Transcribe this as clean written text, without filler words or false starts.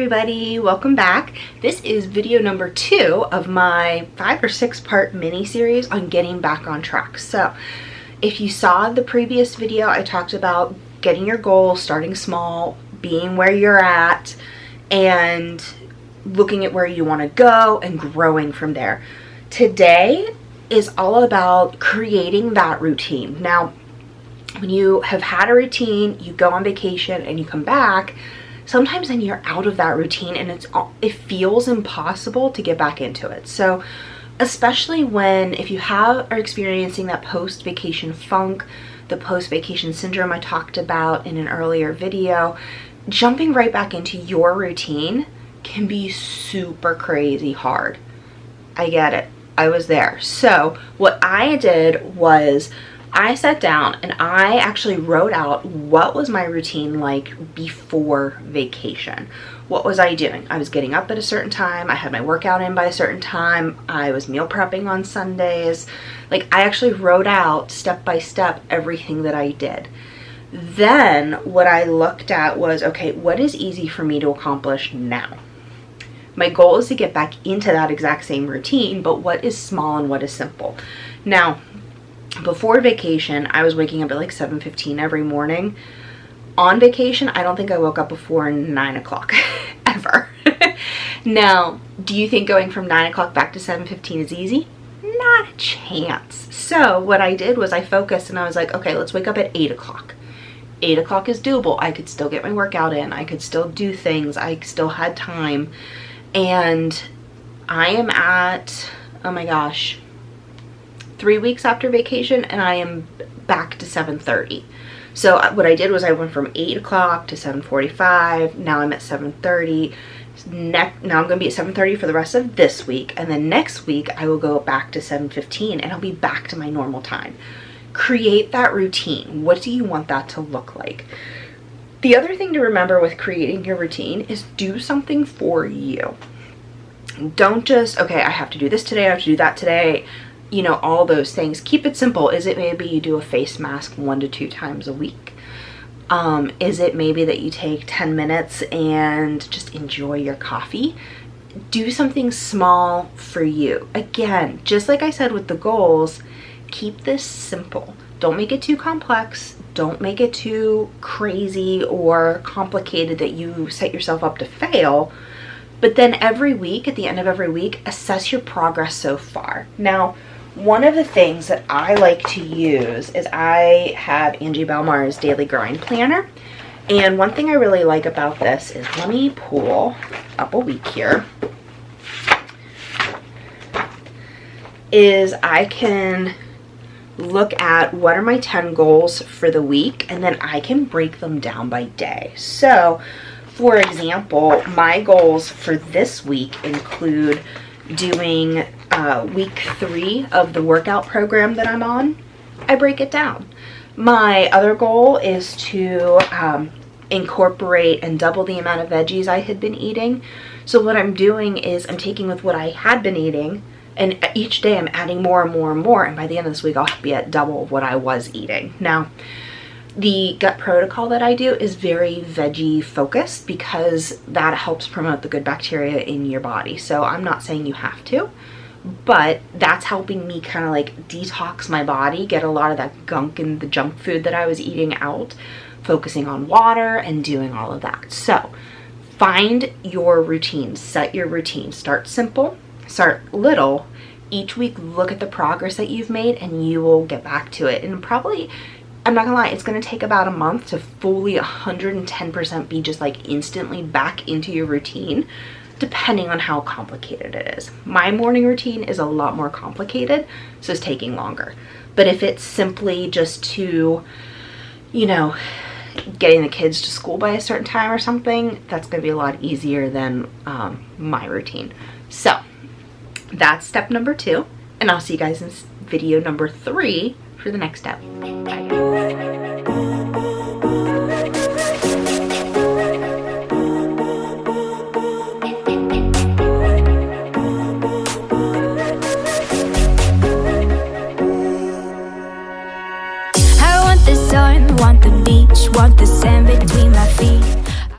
everybody, welcome back. This is video number 2 of my 5 or 6 part mini series on getting back on track. So if you saw the previous video, I talked about getting your goals, starting small, being where you're at, and looking at where you want to go and growing from there. Today is all about creating that routine. Now, when you have had a routine, you go on vacation and you come back, sometimes then you're out of that routine and it feels impossible to get back into it. So especially if you are experiencing that post-vacation funk, the post-vacation syndrome I talked about in an earlier video, jumping right back into your routine can be super crazy hard. I get it. I was there. So what I did was I sat down and I actually wrote out what was my routine like before vacation. What was I doing? I was getting up at a certain time. I had my workout in by a certain time. I was meal prepping on Sundays. Like, I actually wrote out step by step everything that I did. Then what I looked at was, okay, what is easy for me to accomplish now? My goal is to get back into that exact same routine, but what is small and what is simple? Now, before vacation, I was waking up at like 7:15 every morning. On vacation, I don't think I woke up before 9 o'clock ever. Now, do you think going from 9 o'clock back to 7:15 is easy? Not a chance. So what I did was I focused and I was like, okay, let's wake up at 8 o'clock. 8 o'clock is doable. I could still get my workout in. I could still do things. I still had time. And I am at, oh my gosh, 3 weeks after vacation, and I am back to 7:30. So what I did was I went from 8 o'clock to 7:45. Now I'm at 7:30. Now I'm going to be at 7:30 for the rest of this week, and then next week I will go back to 7:15 and I'll be back to my normal time. Create that routine. What do you want that to look like? The other thing to remember with creating your routine is do something for you. Don't just, okay, I have to do this today, I have to do that today, you know, all those things. Keep it simple. Is it maybe you do a face mask 1 to 2 times a week? Is it maybe that you take 10 minutes and just enjoy your coffee? Do something small for you. Again, just like I said with the goals, keep this simple. Don't make it too complex. Don't make it too crazy or complicated that you set yourself up to fail. But then every week, at the end of every week, assess your progress so far. Now, one of the things that I like to use is I have Angie Belmar's Daily Grind Planner. And one thing I really like about this is, let me pull up a week here, is I can look at what are my 10 goals for the week, and then I can break them down by day. So, for example, my goals for this week include doing week 3 of the workout program that I'm on. I break it down. My other goal is to incorporate and double the amount of veggies I had been eating. So what I'm doing is I'm taking with what I had been eating, and each day I'm adding more and more and more, and by the end of this week I'll be at double of what I was eating. Now, the gut protocol that I do is very veggie focused because that helps promote the good bacteria in your body. So I'm not saying you have to, but that's helping me kind of like detox my body, get a lot of that gunk and the junk food that I was eating out, focusing on water and doing all of that. So find your routine, set your routine, start simple, start little. Each week look at the progress that you've made and you will get back to it. And probably, I'm not gonna lie, it's gonna take about a month to fully 110% be just like instantly back into your routine, depending on how complicated it is. My morning routine is a lot more complicated, so it's taking longer. But if it's simply just to, you know, getting the kids to school by a certain time or something, that's gonna be a lot easier than my routine. So that's step number 2, and I'll see you guys in video number 3 for the next step. Bye. Want the beach, want the sand.